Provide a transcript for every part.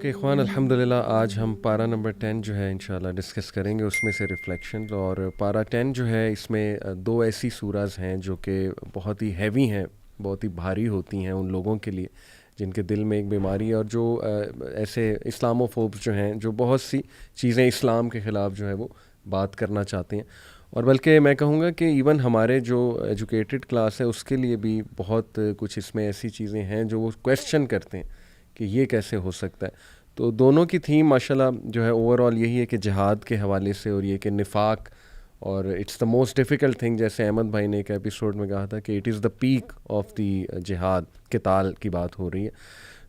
Okay اخوان، الحمدللہ آج ہم پارہ نمبر 10 جو ہے انشاءاللہ ڈسکس کریں گے، اس میں سے ریفلیکشنز. اور پارہ 10 جو ہے اس میں دو ایسی سورہز ہیں جو کہ بہت ہی ہیوی ہیں، بہت ہی بھاری ہوتی ہیں ان لوگوں کے لیے جن کے دل میں ایک بیماری ہے، اور جو ایسے اسلاموفوبس جو ہیں جو بہت سی چیزیں اسلام کے خلاف جو ہے وہ بات کرنا چاہتے ہیں. اور بلکہ میں کہوں گا کہ ایون ہمارے جو ایجوکیٹڈ کلاس ہے اس کے لیے بھی بہت کچھ اس میں ایسی چیزیں ہیں جو وہ کویسچن کرتے ہیں کہ یہ کیسے ہو سکتا ہے. تو دونوں کی تھیم ماشاءاللہ جو ہے اوور آل یہی ہے کہ جہاد کے حوالے سے، اور یہ کہ نفاق، اور it's the most difficult thing, جیسے احمد بھائی نے ایک ایپیسوڈ میں کہا تھا کہ it is the peak of the جہاد، قتال کی بات ہو رہی ہے.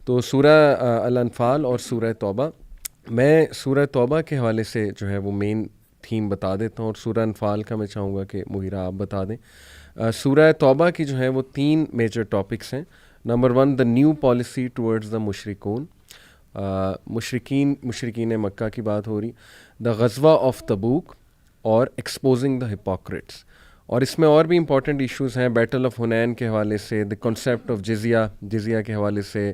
تو سورہ الانفال اور سورہ توبہ، میں سورہ توبہ کے حوالے سے جو ہے وہ مین تھیم بتا دیتا ہوں، اور سورہ انفال کا میں چاہوں گا کہ مغیرہ آپ بتا دیں. سورہ توبہ کی جو ہے وہ 3 میجر ٹاپکس ہیں. Number 1، the new policy towards the مشرکون، مشرکین مکہ کی بات ہو رہی. دا غزوہ آف تبوک، اور ایکسپوزنگ دا ہپوکریٹس. اور اس میں اور بھی امپورٹنٹ ایشوز ہیں، بیٹل آف حنین کے حوالے سے، دا کنسیپٹ آف جزیہ کے حوالے سے.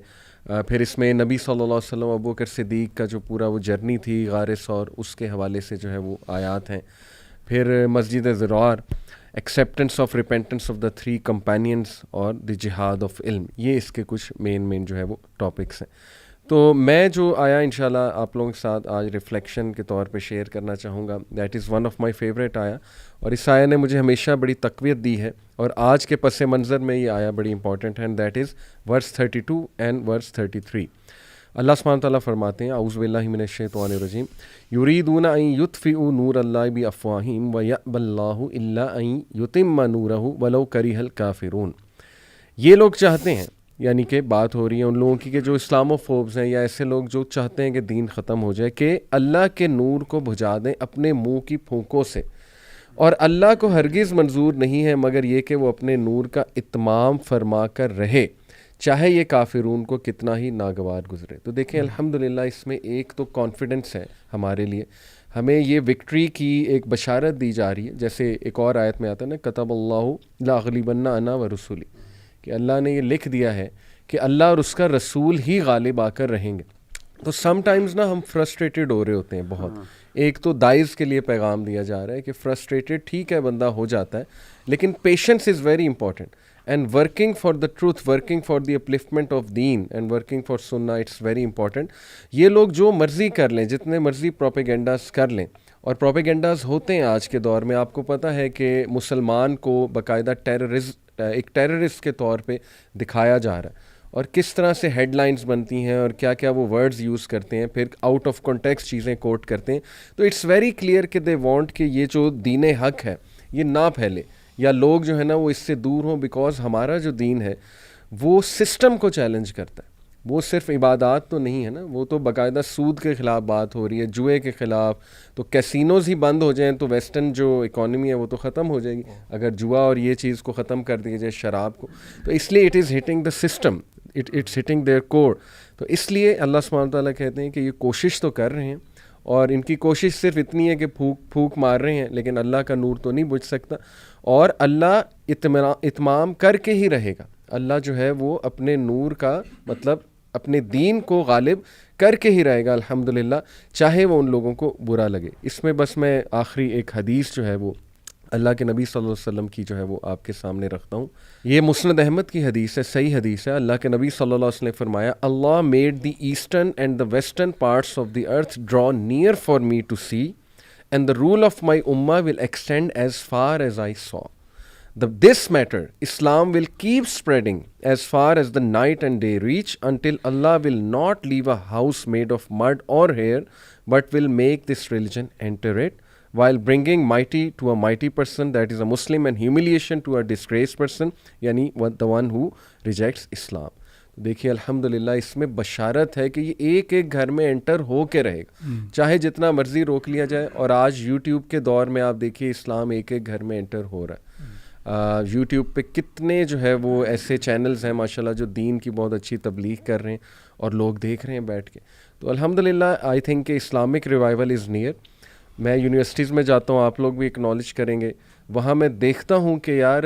پھر اس میں نبی صلی اللہ علیہ وسلم، ابوبکر صدیق کا جو پورا وہ جرنی تھی غار ثور، اس کے حوالے سے جو ہے وہ آیات ہیں. پھر مسجد ضرار، acceptance of repentance of the 3 companions, اور دی جہاد آف علم. یہ اس کے کچھ مین جو ہے وہ ٹاپکس ہیں. تو میں جو آیا انشاءاللہ آپ لوگوں کے ساتھ آج ریفلیکشن کے طور پہ شیئر کرنا چاہوں گا. That is one of my favourite آیا، اور اس آیا نے مجھے ہمیشہ بڑی تقویت دی ہے، اور آج کے پس منظر میں یہ آیا بڑی امپورٹنٹ ہے. دیٹ از ورس 32 اینڈ ورس 33. اللہ سبحانہ تعالیٰ فرماتے ہیں، اعوذ باللہ من الشیطان الرجیم، یریدون ان یطفئوا نور اللہ بافواہہم ویأبی اللہ الا ان یتم نورہ ولو کرہ الکافرون. یہ لوگ چاہتے ہیں، یعنی کہ بات ہو رہی ہے ان لوگوں کی کہ جو اسلاموفوبز ہیں، یا ایسے لوگ جو چاہتے ہیں کہ دین ختم ہو جائے، کہ اللہ کے نور کو بجھا دیں اپنے منہ کی پھونکوں سے. اور اللہ کو ہرگز منظور نہیں ہے مگر یہ کہ وہ اپنے نور کا اتمام فرما کر رہے، چاہے یہ کافرون کو کتنا ہی ناگوار گزرے. تو دیکھیں الحمدللہ اس میں ایک تو کانفیڈنس ہے ہمارے لیے، ہمیں یہ وکٹری کی ایک بشارت دی جا رہی ہے. جیسے ایک اور آیت میں آتا ہے نا، کتب اللہ لاغلبن انا ورسولی، کہ اللہ نے یہ لکھ دیا ہے کہ اللہ اور اس کا رسول ہی غالب آ کر رہیں گے. تو سم ٹائمز نا ہم فرسٹریٹڈ ہو رہے ہوتے ہیں بہت. ایک تو دائز کے لیے پیغام دیا جا رہا ہے کہ فرسٹریٹڈ ٹھیک ہے بندہ ہو جاتا ہے، لیکن patience is very important, and working for the truth, working for the upliftment of دین، اینڈ ورکنگ فار سنہ، اٹس ویری امپورٹنٹ. یہ لوگ جو مرضی کر لیں، جتنے مرضی پروپیگنڈاز کر لیں، اور پروپیگنڈاز ہوتے ہیں آج کے دور میں. آپ کو پتہ ہے کہ مسلمان کو باقاعدہ ایک ٹیررسٹ کے طور پہ دکھایا جا رہا ہے، اور کس طرح سے ہیڈ لائنز بنتی ہیں، اور کیا کیا وہ ورڈز یوز کرتے ہیں، پھر آؤٹ آف کانٹیکسٹ چیزیں کوٹ کرتے ہیں. تو اٹس ویری کلیئر کہ دے وانٹ کہ یہ جو دین حق ہے یہ نہ پھیلے، یا لوگ جو ہے نا وہ اس سے دور ہوں. بیکاز ہمارا جو دین ہے وہ سسٹم کو چیلنج کرتا ہے، وہ صرف عبادات تو نہیں ہے نا، وہ تو باقاعدہ سود کے خلاف بات ہو رہی ہے، جوئے کے خلاف. تو کیسینوز ہی بند ہو جائیں تو ویسٹرن جو اکانومی ہے وہ تو ختم ہو جائے گی، اگر جوا اور یہ چیز کو ختم کر دیا جائے، شراب کو. تو اس لیے it is hitting the system, it's hitting their core. تو اس لیے اللہ سبحانہ تعالیٰ کہتے ہیں کہ یہ کوشش تو کر رہے ہیں، اور ان کی کوشش صرف اتنی ہے کہ پھونک مار رہے ہیں، لیکن اللہ کا نور تو نہیں بجھ سکتا. اور اللہ اتمام کر کے ہی رہے گا. اللہ جو ہے وہ اپنے نور کا مطلب اپنے دین کو غالب کر کے ہی رہے گا الحمدللہ، چاہے وہ ان لوگوں کو برا لگے. اس میں بس میں آخری ایک حدیث جو ہے وہ اللہ کے نبی صلی اللہ علیہ وسلم کی جو ہے وہ آپ کے سامنے رکھتا ہوں. یہ مسند احمد کی حدیث ہے، صحیح حدیث ہے. اللہ کے نبی صلی اللہ علیہ وسلم نے فرمایا، اللہ made the eastern and the western parts of the earth draw near for me to see, and the rule of my ummah will extend as far as I saw. This matter, Islam will keep spreading as far as the night and day reach, until Allah will not leave a house made of mud or hair, but will make this religion enter it, while bringing mighty to a mighty person, that is a Muslim, and humiliation to a disgraced person, yani the one who rejects Islam. دیکھیے الحمدللہ اس میں بشارت ہے کہ یہ ایک ایک گھر میں انٹر ہو کے رہے گا، چاہے جتنا مرضی روک لیا جائے. اور آج یوٹیوب کے دور میں آپ دیکھیے اسلام ایک ایک گھر میں انٹر ہو رہا ہے. یوٹیوب پہ کتنے جو ہے وہ ایسے چینلز ہیں ماشاءاللہ جو دین کی بہت اچھی تبلیغ کر رہے ہیں، اور لوگ دیکھ رہے ہیں بیٹھ کے. تو الحمدللہ آئی تھنک کہ اسلامک ریوائول از نیئر. میں یونیورسٹیز میں جاتا ہوں، آپ لوگ بھی اکنالج کریں گے، وہاں میں دیکھتا ہوں کہ یار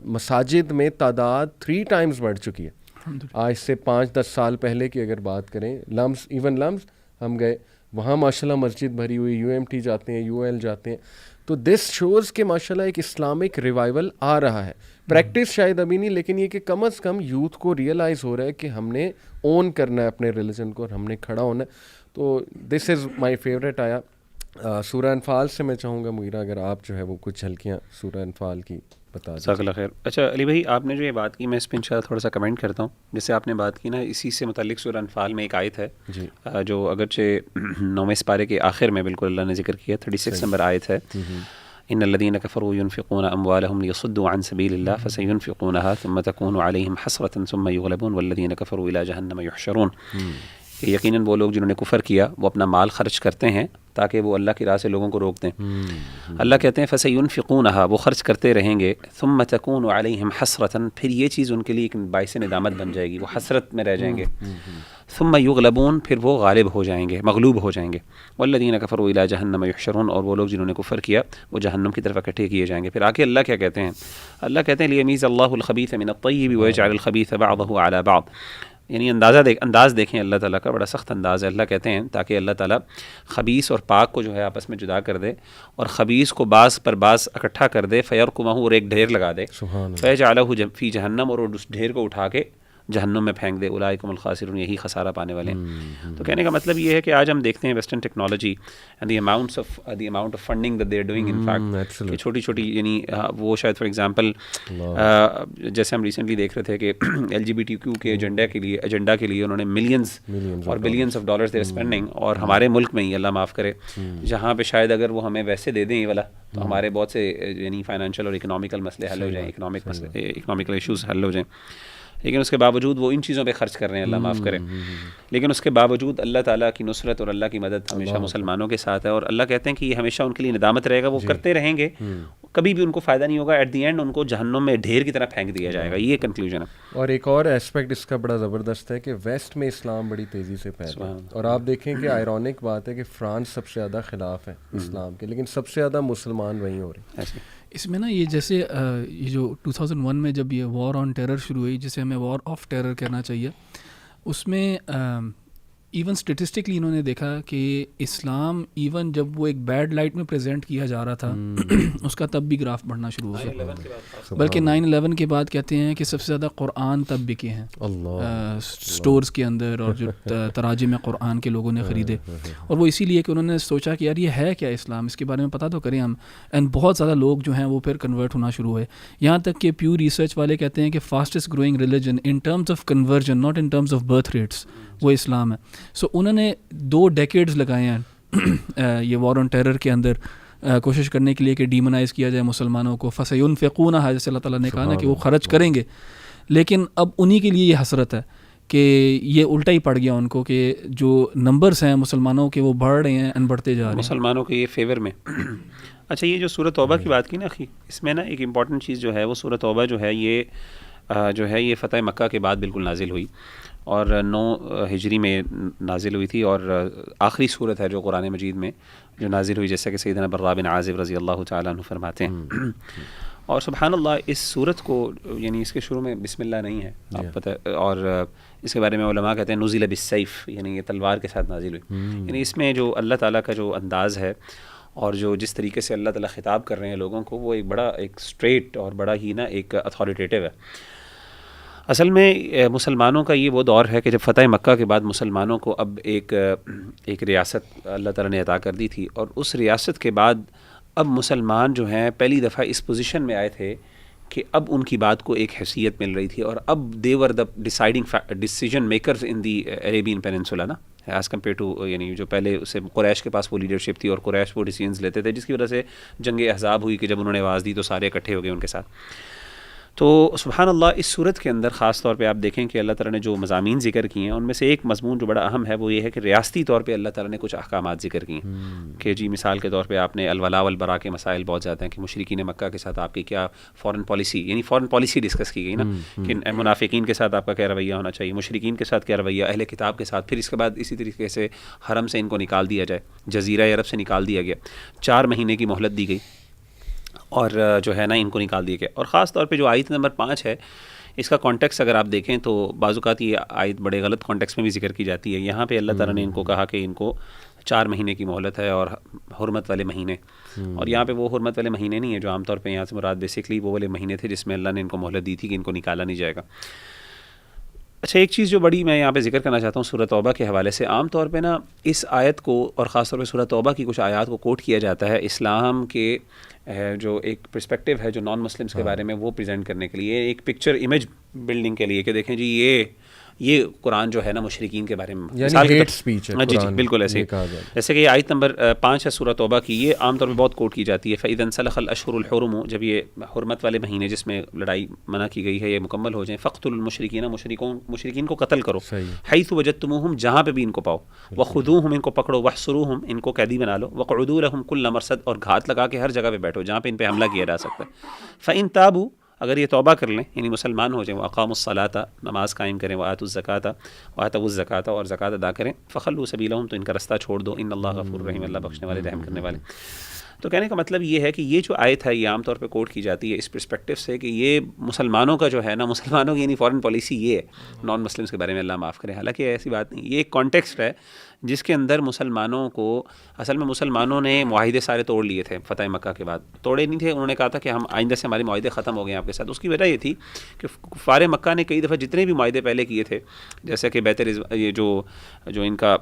مساجد میں تعداد 3 ٹائمز بڑھ چکی ہے. آج سے 5-10 سال پہلے کی اگر بات کریں، لمس ہم گئے وہاں ماشاءاللہ مسجد بھری ہوئی، UMT جاتے ہیں، UL جاتے ہیں، تو دس شوز کہ ماشاءاللہ ایک اسلامک ریوائول آ رہا ہے. پریکٹس شاید ابھی نہیں، لیکن یہ کہ کم از کم یوتھ کو ریئلائز ہو رہا ہے کہ ہم نے اون کرنا ہے اپنے ریلیجن کو اور ہم نے کھڑا ہونا ہے. تو دس از مائی فیوریٹ. آیا سورہ انفال سے میں چاہوں گا مغیرہ اگر آپ جو ہے وہ کچھ جھلکیاں سورہ انفال کی بتا دیں. جزاک اللہ خیر. اچھا علی بھائی، آپ نے جو یہ بات کی میں اس پہ انشاءاللہ تھوڑا سا کمنٹ کرتا ہوں. جیسے آپ نے بات کی نا، اسی سے متعلق سورہ انفال میں ایک آیت ہے جی جو اگرچہ 9ویں سپارے کے آخر میں بالکل اللہ نے ذکر کیا، 36 نمبر آیت ہے. ان الذين كفروا ينفقون اموالهم ليصدوا عن سبيل الله فسينفقونها ثم تكون عليهم حسرة ثم يغلبون والذين كفروا الى جهنم يحشرون. کہ یقیناً وہ لوگ جنہوں نے کفر کیا وہ اپنا مال خرچ کرتے ہیں تاکہ وہ اللہ کی راہ سے لوگوں کو روک دیں. اللہ کہتے ہیں فسينفقونها، وہ خرچ کرتے رہیں گے، ثم تكون عليهم حسرة، پھر یہ چیز ان کے لیے ایک باعث ندامت بن جائے گی، وہ حسرت میں رہ جائیں گے. ثم يغلبون، پھر وہ غالب ہو جائیں گے، مغلوب ہو جائیں گے. والذین کفروا الی جہنم یحشرون، اور وہ لوگ جنہوں نے کفر کیا وہ جہنم کی طرف اکٹھے کیے جائیں گے. پھر آگے اللہ کیا کہتے ہیں؟ اللہ کہتے ہیں لیمیز اللہ الخبیث من الطیب ویجعل الخبیث بعضہ علی بعض. یعنی انداز دیکھیں اللہ تعالیٰ کا، بڑا سخت انداز ہے. اللہ کہتے ہیں تاکہ اللہ تعالیٰ خبیث اور پاک کو جو ہے آپس میں جدا کر دے، اور خبیث کو بعض پر بعض اکٹھا کر دے، فیرکمہ، اور ایک ڈھیر لگا دے، فیجعلہ فی جہنم، اور اس ڈھیر کو اٹھا کے جہنم میں پھینک دے. اولئک هم الخاسرون، یہی خسارہ پانے والے ہیں. تو کہنے کا مطلب یہ ہے کہ آج ہم دیکھتے ہیں western technology and the amount of funding that they are doing in fact, کہ چھوٹی چھوٹی یعنی وہ شاید فار ایگزامپل جیسے ہم ریسنٹلی دیکھ رہے تھے کہ LGBTQ کے ایجنڈا کے لیے انہوں نے ملینز اور billions of dollars they are spending. اور ہمارے ملک میں ہی اللہ معاف کرے جہاں پہ شاید اگر وہ ہمیں ویسے دے دیں یہ والا تو ہمارے بہت سے یعنی فائنینشیل اور اکنامیکل مسئلے حل ہو جائیں، اکنامیکل ایشوز حل ہو جائیں. لیکن اس کے باوجود وہ ان چیزوں پہ خرچ کر رہے ہیں، اللہ معاف کرے. لیکن اس کے باوجود اللہ تعالیٰ کی نصرت اور اللہ کی مدد ہمیشہ مسلمانوں کے ساتھ ہے. اور اللہ کہتے ہیں کہ یہ ہمیشہ ان کے لیے ندامت رہے گا، وہ کرتے رہیں گے، کبھی بھی ان کو فائدہ نہیں ہوگا. ایٹ دی اینڈ ان کو جہنم میں ڈھیر کی طرح پھینک دیا جائے گا. یہ کنکلوژن ہے. اور ایک اور ایسپیکٹ اس کا بڑا زبردست ہے کہ ویسٹ میں اسلام بڑی تیزی سے پھیلا ہے. اور آپ دیکھیں کہ آئرونک بات ہے کہ فرانس سب سے زیادہ خلاف ہے اسلام کے، لیکن سب سے زیادہ مسلمان وہیں ہو رہے ہیں. اس میں نا یہ جیسے یہ جو 2001 میں جب یہ وار آن ٹیرر شروع ہوئی، جسے ہمیں وار آف ٹیرر کہنا چاہیے، اس میں ایون اسٹیٹسٹکلی انہوں نے دیکھا کہ اسلام ایون جب وہ ایک بیڈ لائٹ میں پریزنٹ کیا جا رہا تھا اس کا تب بھی گراف بڑھنا شروع ہو گیا. بلکہ 9/11 کے بعد کہتے ہیں کہ سب سے زیادہ قرآن تب بکے ہیں سٹورز کے اندر، اور جو تراجم قرآن کے لوگوں نے خریدے. اور وہ اسی لیے کہ انہوں نے سوچا کہ یار یہ ہے کیا اسلام، اس کے بارے میں پتہ تو کریں ہم. اینڈ بہت زیادہ لوگ جو ہیں وہ پھر کنورٹ ہونا شروع ہوئے، یہاں تک کہ پیو ریسرچ والے کہتے ہیں کہ fastest growing religion in terms of conversion, not in terms of birth rates, وہ اسلام ہے. سو انہوں نے 2 ڈیکیڈز لگائے ہیں یہ وار آن ٹیرر کے اندر کوشش کرنے کے لیے کہ ڈیمونائز کیا جائے مسلمانوں کو. فَسَيُنْفِقُونَهَا، جیسے اللہ تعالیٰ نے کہا نا کہ وہ خرچ کریں گے. لیکن اب انہی کے لیے یہ حسرت ہے کہ یہ الٹا ہی پڑ گیا ان کو، کہ جو نمبرز ہیں مسلمانوں کے وہ بڑھ رہے ہیں، بڑھتے جا رہے ہیں مسلمانوں کے یہ فیور میں. اچھا یہ جو سورہ توبہ کی بات کی نا اخی، اس میں نا ایک امپورٹنٹ چیز جو ہے وہ سورہ توبہ جو ہے یہ فتح مکہ کے بعد بالکل نازل ہوئی، اور 9 ہجری میں نازل ہوئی تھی، اور آخری صورت ہے جو قرآن مجید میں جو نازل ہوئی، جیسا کہ سیدنا برا بن عازب رضی اللہ تعالیٰ عنہ فرماتے ہیں. اور سبحان اللہ اس صورت کو یعنی اس کے شروع میں بسم اللہ نہیں ہے، آپ پتہ، اور اس کے بارے میں علماء کہتے ہیں نزل بالسیف، یعنی یہ تلوار کے ساتھ نازل ہوئی. یعنی اس میں جو اللہ تعالیٰ کا جو انداز ہے اور جو جس طریقے سے اللہ تعالیٰ خطاب کر رہے ہیں لوگوں کو، وہ ایک اسٹریٹ اور بڑا ہی نا ایک اتھارٹیٹیو ہے. اصل میں مسلمانوں کا یہ وہ دور ہے کہ جب فتح مکہ کے بعد مسلمانوں کو اب ایک ریاست اللہ تعالیٰ نے عطا کر دی تھی، اور اس ریاست کے بعد اب مسلمان جو ہیں پہلی دفعہ اس پوزیشن میں آئے تھے کہ اب ان کی بات کو ایک حیثیت مل رہی تھی، اور اب they were the decision makers in the Arabian peninsula نا، ایز کمپیئر ٹو یعنی جو پہلے اسے قریش کے پاس وہ لیڈرشپ تھی اور قریش وہ ڈیسیجنز لیتے تھے، جس کی وجہ سے جنگ احزاب ہوئی کہ جب انہوں نے آواز دی تو سارے اکٹھے ہو گئے ان کے ساتھ. تو سبحان اللہ اس صورت کے اندر خاص طور پہ آپ دیکھیں کہ اللہ تعالیٰ نے جو مضامین ذکر کیے ہیں ان میں سے ایک مضمون جو بڑا اہم ہے وہ یہ ہے کہ ریاستی طور پہ اللہ تعالیٰ نے کچھ احکامات ذکر کیے ہیں کہ جی مثال کے طور پہ آپ نے الولاء والبراء کے مسائل بہت زیادہ ہیں کہ مشرکین مکہ کے ساتھ آپ کی کیا فارن پالیسی، یعنی فارن پالیسی ڈسکس کی گئی نا کہ منافقین کے ساتھ آپ کا کیا رویہ ہونا چاہیے، مشرکین کے ساتھ کیا رویہ، اہل کتاب کے ساتھ. پھر اس کے بعد اسی طریقے سے حرم سے ان کو نکال دیا جائے، جزیرہ عرب سے نکال دیا گیا، 4 مہینے کی مہلت دی گئی، اور جو ہے نا ان کو نکال دیا گیا. اور خاص طور پہ جو آیت نمبر 5 ہے اس کا کانٹیکس اگر آپ دیکھیں تو بعض اوقات یہ آیت بڑے غلط کانٹیکس میں بھی ذکر کی جاتی ہے. یہاں پہ اللہ تعالیٰ نے ان کو کہا کہ ان کو 4 مہینے کی مہلت ہے اور حرمت والے مہینے, اور یہاں پہ وہ حرمت والے مہینے نہیں ہیں جو عام طور پہ یہاں سے مراد بیسکلی وہ والے مہینے تھے جس میں اللہ نے ان کو مہلت دی تھی کہ ان کو نکالا نہیں جائے گا. اچھا, ایک چیز جو بڑی میں یہاں پہ ذکر کرنا چاہتا ہوں سورہ توبہ کے حوالے سے, عام طور پہ نا اس آیت کو اور خاص طور پہ سورہ توبہ کی کچھ آیات کو کوٹ کیا جاتا ہے اسلام کے جو ایک پرسپیکٹیو ہے جو نان مسلمس کے بارے میں وہ پریزنٹ کرنے کے لیے, ایک پکچر امیج بلڈنگ کے لیے کہ دیکھیں جی یہ قرآن جو ہے نا مشرکین کے بارے میں یعنی ہیٹ سپیچ ہے. جی بالکل ایسے جیسے کہ یہ آیت نمبر 5 ہے سورہ توبہ کی, یہ عام طور پہ بہت کوٹ کی جاتی ہے. فَإِذَا انسلخ الأشهر الحرم, جب یہ حرمت والے مہینے جس میں لڑائی منع کی گئی ہے یہ مکمل ہو جائیں, فَاقْتُلُوا الْمُشْرِكِينَ, مشرکین کو قتل کرو, حَيْثُ وَجَدْتُمُوهُمْ, جہاں پہ بھی ان کو پاؤ, وَخُذُوهُمْ, ان کو پکڑو, وَاحْصُرُوهُمْ, ان کو قیدی بنا لو, وَاقْعُدُوا لَهُمْ كُلَّ مَرْصَدٍ, اور گھات لگا کے ہر جگہ پہ بیٹھو جہاں پہ ان پہ حملہ کیا جا سکتا ہے. فَإِن تَابُوا, اگر یہ توبہ کر لیں یعنی مسلمان ہو جائیں, وَأَقَامُوا الصَّلَاةَ, نماز قائم کریں, وَآتُوا الزَّكَاةَ, وَآتَوُا الزَّكَاةَ, اور زکوٰۃ ادا کریں, فَخَلُّوا سَبِيلَهُمْ, تو ان کا رستہ چھوڑ دو, إِنَّ اللَّهَ غَفُورٌ رَحِيمٌ, اللہ بخشنے والے رحم کرنے والے. تو کہنے کا مطلب یہ ہے کہ یہ جو آیت ہے یہ عام طور پہ کوٹ کی جاتی ہے اس پرسپیکٹیو سے کہ یہ مسلمانوں کا جو ہے نا, مسلمانوں کی یعنی فارن پالیسی یہ ہے نان مسلمس کے بارے میں, اللہ معاف کرے. حالانکہ ایسی بات نہیں, یہ ایک کانٹیکسٹ ہے جس کے اندر مسلمانوں کو, اصل میں مسلمانوں نے معاہدے سارے توڑ لیے تھے فتح مکہ کے بعد. توڑے نہیں تھے, انہوں نے کہا تھا کہ ہم آئندہ سے ہمارے معاہدے ختم ہو گئے آپ کے ساتھ. اس کی وجہ یہ تھی کہ کفار مکہ نے کئی دفعہ جتنے بھی معاہدے پہلے کیے تھے, جیسے کہ یہ جو ان کا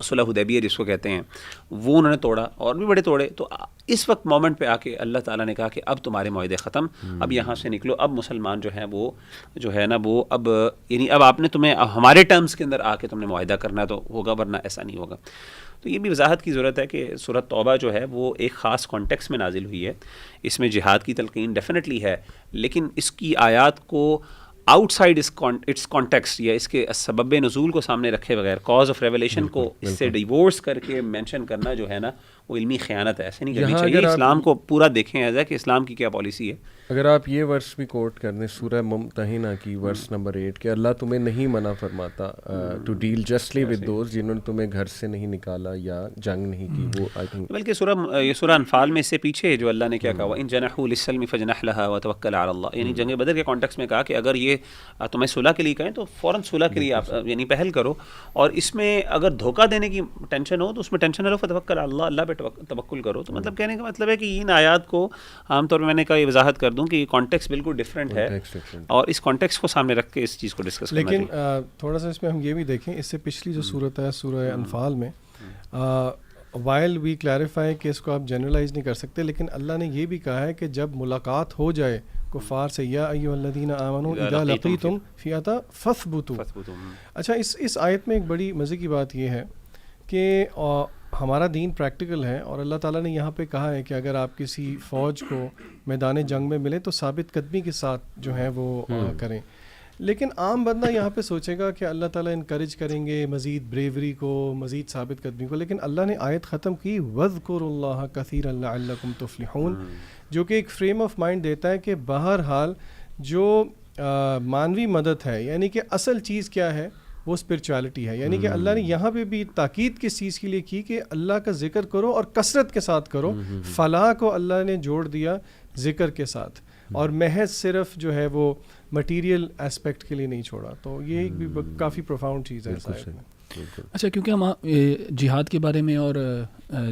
صلح حدیبیہ جس کو کہتے ہیں, وہ انہوں نے توڑا, اور بھی بڑے توڑے. تو اس وقت مومنٹ پہ آ کے اللہ تعالیٰ نے کہا کہ اب تمہارے معاہدے ختم, اب یہاں سے نکلو, اب مسلمان جو ہیں وہ جو ہے نا وہ اب یعنی اب آپ نے تمہیں ہمارے ٹرمز کے اندر آ کے تم نے معاہدہ کرنا تو ہوگا, ورنہ ایسا نہیں ہوگا. تو یہ بھی وضاحت کی ضرورت ہے کہ سورۃ توبہ جو ہے وہ ایک خاص کانٹیکس میں نازل ہوئی ہے. اس میں جہاد کی تلقین ڈیفینیٹلی ہے, لیکن اس کی آیات کو آؤٹ سائڈ اٹس کانٹیکسٹ یا اس کے سبب نزول کو سامنے رکھے بغیر, کاز آف ریولیشن کو اس سے ڈیورس کر کے مینشن کرنا جو ہے نا وہ علمی خیانت ہے, ایسے نہیں کرنی چاہیے. اسلام کو پورا دیکھیں ایز ہے کہ اسلام کی کیا پالیسی ہے. اگر آپ یہ ورس بھی کوٹ کر دیں سورہ ممتحنہ کی ورس نمبر 8 کہ اللہ تمہیں نہیں منع فرماتا to deal justly with those جنہوں نے تمہیں گھر سے نہیں نکالا یا جنگ نہیں کی, وہ آئی تھنک بلکہ یہ سورہ انفال میں سے پیچھے جو اللہ نے کیا کہا, وَإِن جَنَحُوا لِلسَّلْمِ فَاجْنَحْ لَهَا وَتَوَكَّلْ عَلَى اللَّهِ, یعنی جنگ بدر کے کانٹیکس میں کہا کہ اگر یہ تمہیں صلح کے لیے کہیں تو فوراً صلح کے لیے آپ یعنی پہل کرو, اور اس میں اگر دھوکہ دینے کی ٹینشن ہو تو اس میں ٹینشن نہ لو, فَتَوَكَّلْ عَلَى اللَّهِ, اللہ پہ توکل کرو. تو مطلب کہنے کا مطلب ہے کہ ان آیات کو عام طور پہ میں نے کہا یہ وضاحت کر دوں کہ یہ کانٹیکس بالکل ڈفرینٹ ہے, اور اس کانٹیکس کو سامنے رکھ کے اس چیز کو ڈسکس کرنا. لیکن تھوڑا سا اس میں ہم یہ بھی دیکھیں, اس سے پچھلی جو صورت ہے سورہ انفال میں, وائل وی کلیریفائی کہ اس کو آپ جنرلائز نہیں کر سکتے, لیکن اللہ نے یہ بھی کہا ہے کہ جب ملاقات ہو جائے کفار سے, یا ایھا الذین آمنوا اذا لقیتم فئۃ فاثبتوا. اچھا, اس آیت میں ایک بڑی مزے کی بات یہ ہے کہ ہمارا دین پریکٹیکل ہے, اور اللہ تعالیٰ نے یہاں پہ کہا ہے کہ اگر آپ کسی فوج کو میدان جنگ میں ملے تو ثابت قدمی کے ساتھ جو ہے وہ کریں. لیکن عام بندہ یہاں پہ سوچے گا کہ اللہ تعالیٰ انکریج کریں گے مزید بریوری کو, مزید ثابت قدمی کو, لیکن اللہ نے آیت ختم کی وَاذْكُرُوا اللَّهَ كَثِيرًا لَعَلَّكُمْ تُفْلِحُونَ, جو کہ ایک فریم آف مائنڈ دیتا ہے کہ بہرحال جو مانوی مدد ہے, یعنی کہ اصل چیز کیا ہے, وہ اسپرچویلٹی ہے. یعنی کہ اللہ نے یہاں پہ بھی تاکید کس چیز کے لیے کی کہ اللہ کا ذکر کرو اور کثرت کے ساتھ کرو. فلاح کو اللہ نے جوڑ دیا ذکر کے ساتھ, اور محض صرف جو ہے وہ مٹیریل اسپیکٹ کے لیے نہیں چھوڑا. تو یہ ایک بھی کافی پروفاؤنڈ چیز ہے. اچھا, کیونکہ ہم جہاد کے بارے میں اور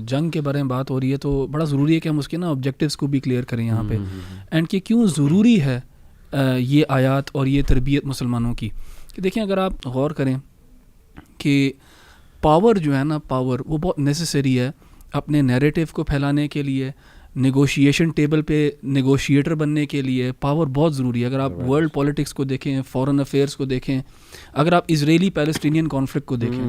جنگ کے بارے میں بات ہو رہی ہے تو بڑا ضروری ہے کہ ہم اس کے نا آبجیکٹیوز کو بھی کلیئر کریں یہاں پہ, اینڈ کہ کیوں ضروری ہے یہ آیات اور یہ تربیت مسلمانوں کی. کہ دیکھیں, اگر آپ غور کریں کہ پاور جو ہے نا, پاور وہ بہت نیسیسری ہے اپنے نیریٹیو کو پھیلانے کے لیے, نیگوشیشن ٹیبل پہ نیگوشیٹر بننے کے لیے پاور بہت ضروری ہے. اگر آپ ورلڈ پولیٹکس کو دیکھیں, فورن افیئرس کو دیکھیں, اگر آپ اسرائیلی پیلسٹینین کانفلکٹ کو دیکھیں,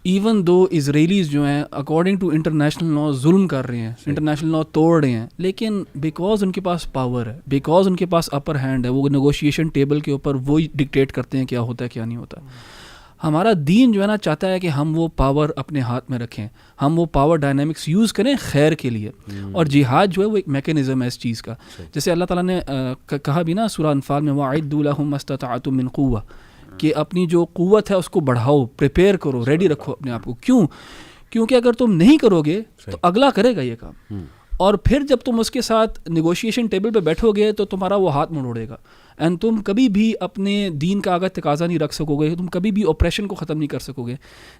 ایون دو اسرائیلیز جو ہیں اکارڈنگ ٹو انٹرنیشنل لا ظلم کر رہے ہیں, انٹرنیشنل لا توڑ رہے ہیں, لیکن بیکاز ان کے پاس پاور ہے, بیکاز ان کے پاس اپر ہینڈ ہے, وہ نیگوشیشن ٹیبل کے اوپر وہی ڈکٹیٹ کرتے ہیں کیا ہوتا ہے کیا نہیں ہوتا. ہمارا دین جو ہے نا چاہتا ہے کہ ہم وہ پاور اپنے ہاتھ میں رکھیں, ہم وہ پاور ڈائنامکس یوز کریں خیر کے لیے, اور جہاد جو ہے وہ ایک میکینزم ہے اس چیز کا. جیسے اللہ تعالیٰ نے کہا بھی نا سورہ انفال میں, وَأَعِدُّوا لَهُم مَا اسْتَطَعْتُم مِّن قُوَّةٍ, کہ اپنی جو قوت ہے اس کو بڑھاؤ, پریپیئر کرو, ریڈی رکھو اپنے آپ کو. کیوں؟ کیونکہ اگر تم نہیں کرو گے تو اگلا کرے گا یہ کام, اور پھر جب تم اس کے ساتھ نیگوشیشن ٹیبل پہ بیٹھو گے تو تمہارا وہ ہاتھ موڑے گا، اینڈ تم کبھی بھی اپنے دین کا آگے تقاضا نہیں رکھ سکو گے، تم کبھی بھی اوپریشن کو ختم نہیں کر سکو گے.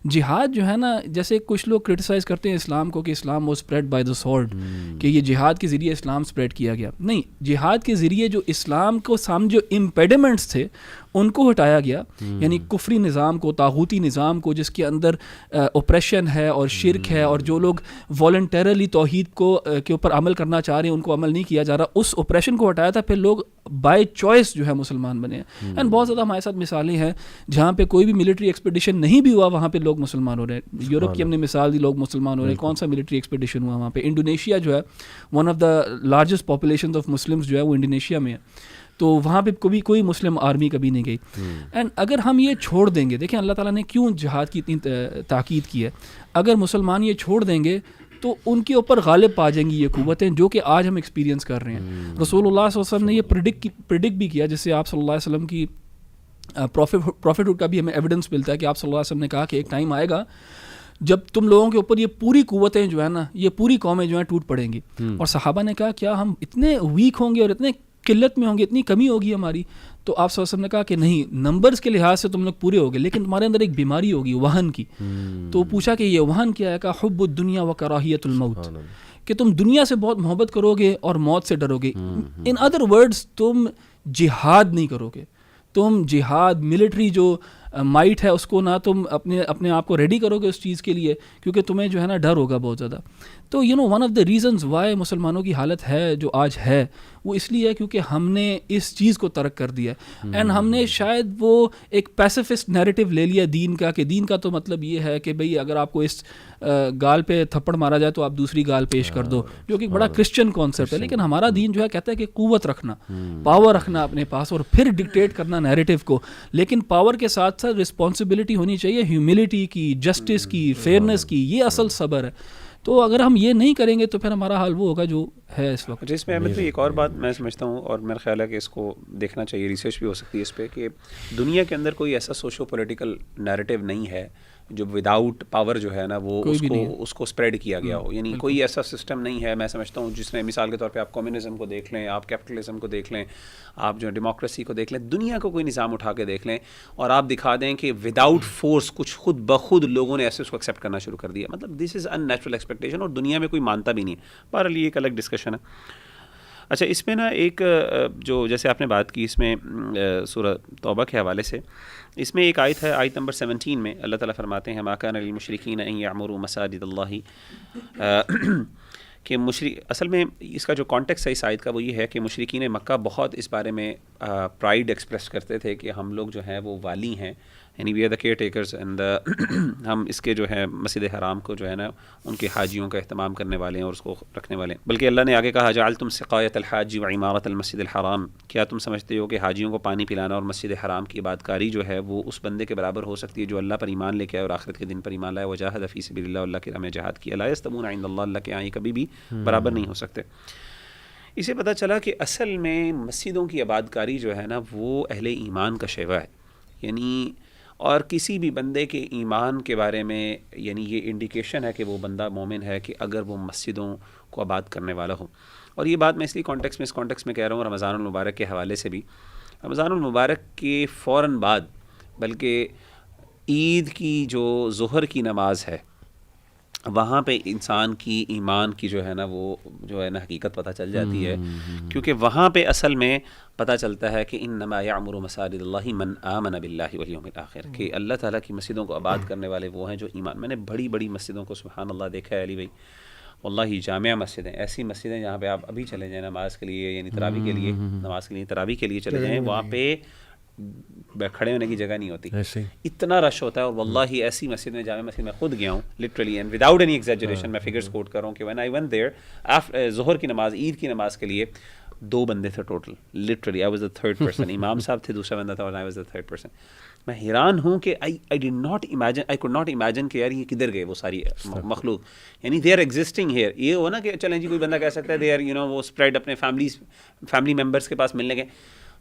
جہاد جو ہے نا، جیسے کچھ لوگ کرٹیسائز کرتے ہیں اسلام کو کہ اسلام وہ اسپریڈ بائی دا سورڈ، کہ یہ جہاد کے ذریعے اسلام اسپریڈ کیا گیا. نہیں، جہاد کے ذریعے جو اسلام کو سامنے جو امپیڈمنٹس تھے ان کو ہٹایا گیا، یعنی کفری نظام کو، طاغوتی نظام کو، جس کے اندر اوپریشن ہے اور شرک ہے، اور جو لوگ والنٹیرلی توحید کو کے اوپر عمل کرنا چاہ رہے ہیں ان کو عمل نہیں کیا جا رہا، اس اوپریشن کو ہٹایا تھا. پھر لوگ بائی چوائس جو ہے مسلمان بنے ہیں. اینڈ بہت زیادہ ہمارے ساتھ مثالیں ہیں جہاں پہ کوئی بھی ملٹری ایکسپیڈیشن نہیں بھی ہوا، وہاں پہ لوگ مسلمان ہو رہے ہیں. یورپ کی ہم نے مثال دی، لوگ مسلمان ہو رہے ہیں. کون سا ملٹری ایکسپیڈیشن ہوا وہاں پہ؟ انڈونیشیا جو ہے one of the largest population of Muslims جو ہے وہ انڈونیشیا میں ہے، تو وہاں پہ کبھی کوئی مسلم آرمی کبھی نہیں گئی. اینڈ اگر ہم یہ چھوڑ دیں گے، دیکھیں اللہ تعالیٰ نے کیوں جہاد کی اتنی تاکید کی ہے، اگر مسلمان یہ چھوڑ دیں گے تو ان کے اوپر غالب پا جائیں گی یہ قوتیں، جو کہ آج ہم ایکسپیرینس کر رہے ہیں. رسول اللہ صلی اللہ علیہ وسلم نے یہ پریڈکٹ بھی کیا، جس سے آپ صلی اللہ علیہ وسلم کی پروفیٹہڈ کا بھی ہمیں ایویڈنس ملتا ہے کہ آپ صلی اللہ علیہ وسلم نے کہا کہ ایک ٹائم آئے گا جب تم لوگوں کے اوپر یہ پوری قوتیں جو ہے نا، یہ پوری قومیں جو ہیں ٹوٹ پڑیں گی. اور صحابہ نے کہا کیا ہم اتنے ویک ہوں گے اور اتنے قلت میں ہوں گے، اتنی کمی ہوگی ہماری؟ تو آپ صلی اللہ علیہ وسلم نے کہا کہ نہیں، نمبرز کے لحاظ سے تم لوگ پورے ہوگے، لیکن تمہارے اندر ایک بیماری ہوگی وہن کی. تو پوچھا کہ یہ وہن کیا ہے؟ کہا حب الدنیا و کراہیت الموت، کہ تم دنیا سے بہت محبت کرو گے اور موت سے ڈرو گے. ان ادر ورڈز تم جہاد نہیں کرو گے، تم جہاد ملٹری جو مائٹ ہے اس کو نہ تم اپنے آپ کو ریڈی کرو گے اس چیز کے لیے، کیونکہ تمہیں جو ہے نا ڈر ہوگا بہت زیادہ. تو one of the reasons why مسلمانوں کی حالت ہے جو آج ہے، وہ اس لیے ہے کیونکہ ہم نے اس چیز کو ترک کر دیا. اینڈ ہم نے شاید وہ ایک پیسیفسٹ نیریٹو لے لیا دین کا، کہ دین کا تو مطلب یہ ہے کہ بھئی اگر آپ کو اس گال پہ تھپڑ مارا جائے تو آپ دوسری گال پیش کر دو، جو کہ بڑا کرسچن کانسیپٹ ہے. لیکن ہمارا دین جو ہے کہتا ہے کہ قوت رکھنا، پاور رکھنا اپنے پاس، اور پھر ڈکٹیٹ کرنا نیریٹو کو. لیکن پاور کے ساتھ ساتھ رسپانسبلٹی ہونی چاہیے، ہیوملٹی کی، جسٹس کی، فیئرنیس کی. یہ اصل صبر ہے. تو اگر ہم یہ نہیں کریں گے تو پھر ہمارا حال وہ ہوگا جو ہے اس وقت. جس میں احمد بھائی ایک اور بات میں سمجھتا ہوں، اور میرا خیال ہے کہ اس کو دیکھنا چاہیے، ریسرچ بھی ہو سکتی ہے اس پہ، کہ دنیا کے اندر کوئی ایسا سوشو پولیٹیکل نیریٹو نہیں ہے جو وداؤٹ پاور جو ہے نا وہ اس کو اسپریڈ کیا گیا ہو. یعنی کوئی ایسا سسٹم نہیں ہے، میں سمجھتا ہوں، جس میں مثال کے طور پہ آپ کمیونزم کو دیکھ لیں، آپ کیپٹلزم کو دیکھ لیں، آپ جو ڈیموکریسی کو دیکھ لیں، دنیا کو کوئی نظام اٹھا کے دیکھ لیں اور آپ دکھا دیں کہ وداؤٹ فورس کچھ خود بخود لوگوں نے ایسے اس کو ایکسیپٹ کرنا شروع کر دیا. مطلب دس از ان نیچرل ایکسپیکٹیشن، اور دنیا میں کوئی مانتا بھی نہیں ہے. بہرحال یہ ایک الگ ڈسکشن ہے. اچھا، اس میں نا ایک جو جیسے آپ نے بات کی اس میں سورہ توبہ کے حوالے سے، اس میں ایک آیت ہے، آیت نمبر 17 میں اللہ تعالیٰ فرماتے ہیں ما کان للمشرکین ان یعمروا مساجد اللہ، کہ اصل میں اس کا جو کانٹیکس ہے اس آیت کا وہ یہ ہے کہ مشرکین مکہ بہت اس بارے میں پرائڈ ایکسپریس کرتے تھے کہ ہم لوگ جو ہیں وہ والی ہیں، یعنی we are the caretakers, and ہم اس کے جو ہے مسجد حرام کو جو ہے نا ان کے حاجیوں کا اہتمام کرنے والے ہیں اور اس کو رکھنے والے ہیں. بلکہ اللہ نے آگے کہا جعلتم سقایۃ الحاج وعمارۃ المسجد الحرام، کیا تم سمجھتے ہو کہ حاجیوں کو پانی پلانا اور مسجد حرام کی عبادتکاری جو ہے وہ اس بندے کے برابر ہو سکتی ہے جو اللہ پر ایمان لے کے آئے اور آخرت کے دن پر ایمان لائے، وجاہد فی سبیل اللہ، اللہ کے راہ میں جہاد کیا، لا یستوون عند اللہ، اللہ کے یہاں یہ کبھی بھی برابر نہیں ہو سکتے. اسے پتہ چلا کہ اصل میں مسجدوں کی عبادتکاری جو ہے نا وہ اہل ایمان کا شیوا ہے. یعنی اور کسی بھی بندے کے ایمان کے بارے میں یعنی یہ انڈیکیشن ہے کہ وہ بندہ مومن ہے کہ اگر وہ مسجدوں کو آباد کرنے والا ہو. اور یہ بات میں اس کانٹیکس میں کہہ رہا ہوں رمضان المبارک کے حوالے سے بھی. رمضان المبارک کے فوراً بعد بلکہ عید کی جو ظہر کی نماز ہے وہاں پہ انسان کی ایمان کی جو ہے نا وہ جو ہے نا حقیقت پتہ چل جاتی ہے، کیونکہ وہاں پہ اصل میں پتہ چلتا ہے کہ انما یعمر مساجد اللہ من آمن باللہ والیوم الآخر، کہ اللہ تعالیٰ کی مسجدوں کو آباد کرنے والے وہ ہیں جو ایمان. میں نے بڑی بڑی مسجدوں کو سبحان اللہ دیکھا ہے علی بھائی، واللہ جامعہ مسجدیں، ایسی مسجدیں جہاں پہ آپ ابھی چلے جائیں نماز کے لیے، یعنی تراویح کے لیے، نماز کے لیے تراویح کے لیے چلے جائیں، وہاں پہ کھڑے ہونے کی جگہ نہیں ہوتی، اتنا رش ہوتا ہے. اور واللہ ایسی مسجد میں، جامع مسجد میں خود گیا ہوں literally and without any exaggeration, میں فگرز کوٹ کر رہا ہوں کہ when I went there ظہر کی نماز، عید کی نماز کے لیے 2 بندے تھے total, literally I was the third person. امام صاحب تھے، دوسرا بندہ تھا اور I was the third person. میں حیران ہوں کہ I could not imagine کہ یار یہ کدھر گئے وہ ساری مخلوق، یعنی they are existing here. یہ ہو نا کہ چلیں جی کوئی بندہ کہہ سکتا ہے they are وہ spread اپنے فیملی ممبرس کے پاس ملنے گئے.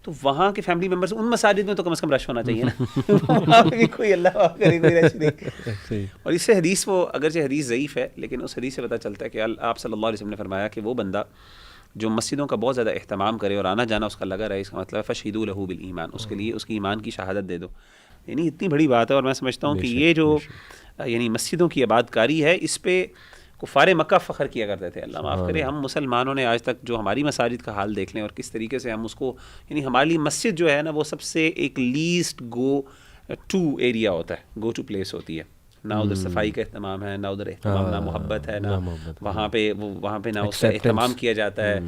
تو وہاں کے فیملی ممبرس ان مساجد میں تو کم از کم رش ہونا چاہیے نا, وہاں پہ بھی کوئی اللہ کرے کوئی رش نہیں. اور اس سے حدیث وہ اگرچہ حدیث ضعیف ہے لیکن اس حدیث سے پتہ چلتا ہے کہ آپ صلی اللہ علیہ وسلم نے فرمایا کہ وہ بندہ جو مسجدوں کا بہت زیادہ اہتمام کرے اور آنا جانا اس کا لگا رہے, اس کا مطلب فشہدوا لہ بالایمان, اس کے لیے اس کی ایمان کی شہادت دے دو. یعنی اتنی بڑی بات ہے, اور میں سمجھتا ہوں کہ یہ جو یعنی مسجدوں کی آباد کاری ہے اس پہ کفار مکہ فخر کیا کرتے تھے. اللہ معاف کرے, ہم مسلمانوں نے آج تک جو ہماری مساجد کا حال دیکھ لیں اور کس طریقے سے ہم اس کو, یعنی ہمارے لیے مسجد جو ہے نا وہ سب سے ایک لیسٹ گو ٹو ایریا ہوتا ہے, گو ٹو پلیس ہوتی ہے. نہ ادھر صفائی کا اہتمام ہے, نہ ادھر اہتمام, نہ محبت ہے, نہ وہاں پہ نہ اس کا اہتمام کیا جاتا ہے.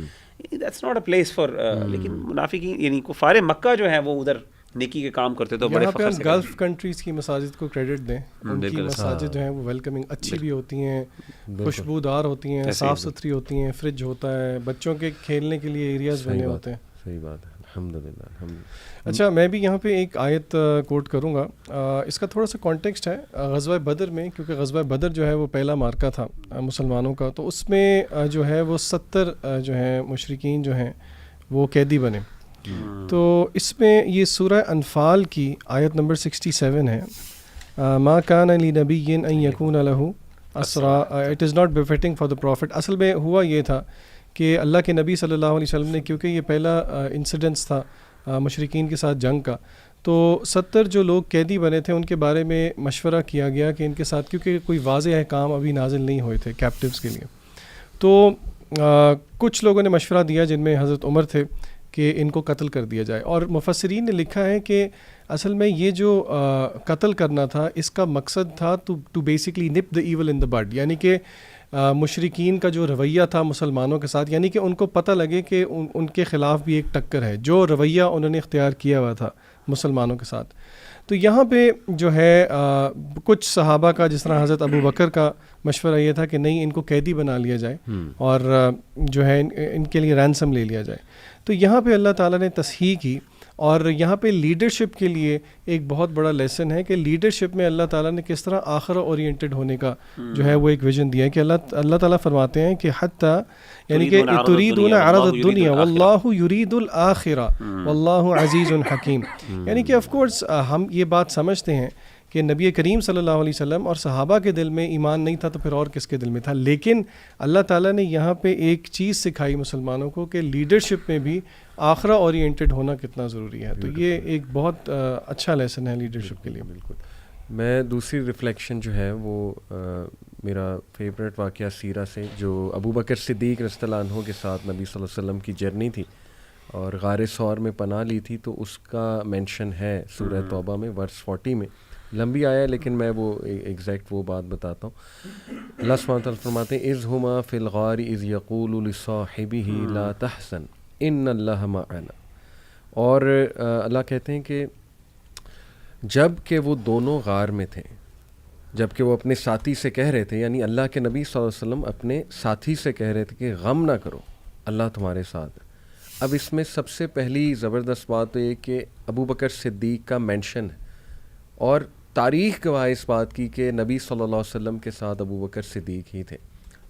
That's not a place for. لیکن منافقین یعنی کفار مکہ جو ہیں وہ ادھر نیکی کے کام کرتے تو بڑے فخر سے. گلف کنٹریز کی مساجد کو کریڈٹ دیں, ان کی مساجد جو ہیں وہ ویلکمنگ اچھی بھی ہوتی ہیں, خوشبودار ہوتی ہیں, صاف ستھری ہوتی ہیں, فریج ہوتا ہے, بچوں کے کھیلنے کے لیے ایریاز بنے ہوتے ہیں. صحیح بات ہے, الحمدللہ. اچھا, میں بھی یہاں پہ ایک آیت کوٹ کروں گا. اس کا تھوڑا سا کانٹیکسٹ ہے غزوہ بدر میں, کیونکہ غزوہ بدر جو ہے وہ پہلا مارکہ تھا مسلمانوں کا, تو اس میں جو ہے وہ 70 جو ہیں مشرکین جو ہیں وہ قیدی بنے. تو اس میں یہ سورہ انفال کی آیت نمبر 67 ہے, ما کان لنبی ان یکون لہ اسرا it is not befitting for the prophet. اصل میں ہوا یہ تھا کہ اللہ کے نبی صلی اللہ علیہ وسلم نے, کیونکہ یہ پہلا انسیڈنس تھا مشرکین کے ساتھ جنگ کا, تو 70 جو لوگ قیدی بنے تھے ان کے بارے میں مشورہ کیا گیا کہ ان کے ساتھ, کیونکہ کوئی واضح احکام ابھی نازل نہیں ہوئے تھے کیپٹیوز کے لیے, تو کچھ لوگوں نے مشورہ دیا جن میں حضرت عمر تھے کہ ان کو قتل کر دیا جائے. اور مفسرین نے لکھا ہے کہ اصل میں یہ جو قتل کرنا تھا اس کا مقصد تھا ٹو بیسکلی نپ دا ایول ان دا بڈ, یعنی کہ مشرکین کا جو رویہ تھا مسلمانوں کے ساتھ, یعنی کہ ان کو پتہ لگے کہ ان کے خلاف بھی ایک ٹکر ہے, جو رویہ انہوں نے اختیار کیا ہوا تھا مسلمانوں کے ساتھ. تو یہاں پہ جو ہے کچھ صحابہ کا, جس طرح حضرت ابو بکر کا مشورہ یہ تھا کہ نہیں ان کو قیدی بنا لیا جائے اور جو ہے ان کے لیے رینسم لے لیا جائے. تو یہاں پہ اللہ تعالیٰ نے تصحیح کی, اور یہاں پہ لیڈرشپ کے لیے ایک بہت بڑا لیسن ہے کہ لیڈرشپ میں اللہ تعالیٰ نے کس طرح آخرہ اورینٹڈ ہونے کا جو ہے وہ ایک ویژن دیا ہے. کہ اللہ تعالیٰ فرماتے ہیں کہ حتیٰ یعنی کہ تريدون عرض الدنیا واللہ یرید الآخرہ واللہ عزیز حکیم. یعنی کہ آف کورس ہم یہ بات سمجھتے ہیں کہ نبی کریم صلی اللہ علیہ وسلم اور صحابہ کے دل میں ایمان نہیں تھا تو پھر اور کس کے دل میں تھا, لیکن اللہ تعالیٰ نے یہاں پہ ایک چیز سکھائی مسلمانوں کو کہ لیڈرشپ میں بھی آخرہ اورینٹڈ ہونا کتنا ضروری ہے. تو یہ ایک بہت اچھا لیسن ہے لیڈرشپ کے لیے. بالکل. میں دوسری ریفلیکشن جو ہے وہ میرا فیوریٹ واقعہ سیرہ سے, جو ابو بکر صدیق رضی اللہ عنہ کے ساتھ نبی صلی اللہ علیہ وسلم کی جرنی تھی اور غار ثور میں پناہ لی تھی, تو اس کا مینشن ہے سورہ توبہ میں ورس 40 میں. لمبی آیا لیکن میں وہ ایگزیکٹ وہ بات بتاتا ہوں. اللہ سبحانہ وتعالیٰ فرماتے ہیں اذ ہما فی الغار اذ یقول لصاحبہ لا تحزن ان اللہ معنا. اور اللہ کہتے ہیں کہ جب کہ وہ دونوں غار میں تھے, جب کہ وہ اپنے ساتھی سے کہہ رہے تھے, یعنی اللہ کے نبی صلی اللہ علیہ وسلم اپنے ساتھی سے کہہ رہے تھے کہ غم نہ کرو, اللہ تمہارے ساتھ ہے. اب اس میں سب سے پہلی زبردست بات تو یہ کہ ابو بکر صدیق کا مینشن ہے, اور تاریخ گواہ اس بات کی کہ نبی صلی اللہ علیہ وسلم کے ساتھ ابو بکر صدیق ہی تھے.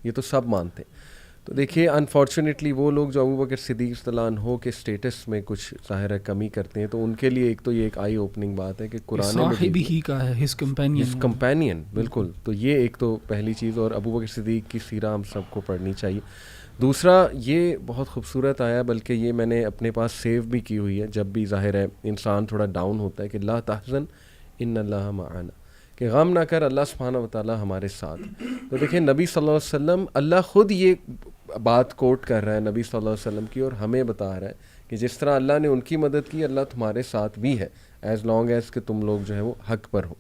یہ تو سب مانتے. تو دیکھیے انفارچونیٹلی وہ لوگ جو ابو بکر صدیق رضی اللہ عنہ کے سٹیٹس میں کچھ ظاہر ہے کمی کرتے ہیں, تو ان کے لیے ایک تو یہ ایک آئی اوپننگ بات ہے کہ قرآن میں ہی کا ہے ہز کمپینین. بالکل. تو یہ ایک تو پہلی چیز, اور ابو بکر صدیق کی سیرہ ہم سب کو پڑھنی چاہیے. دوسرا یہ بہت خوبصورت آیا, بلکہ یہ میں نے اپنے پاس سیو بھی کی ہوئی ہے, جب بھی ظاہر ہے انسان تھوڑا ڈاؤن ہوتا ہے کہ لا تحزن ان اللہ معنا, کہ غم نہ کر, اللہ سبحانہ وتعالیٰ ہمارے ساتھ. تو دیکھیں نبی صلی اللہ علیہ وسلم, اللہ خود یہ بات کوٹ کر رہا ہے نبی صلی اللہ علیہ وسلم کی, اور ہمیں بتا رہا ہے کہ جس طرح اللہ نے ان کی مدد کی, اللہ تمہارے ساتھ بھی ہے, ایز لانگ ایز کہ تم لوگ جو ہے وہ حق پر ہو.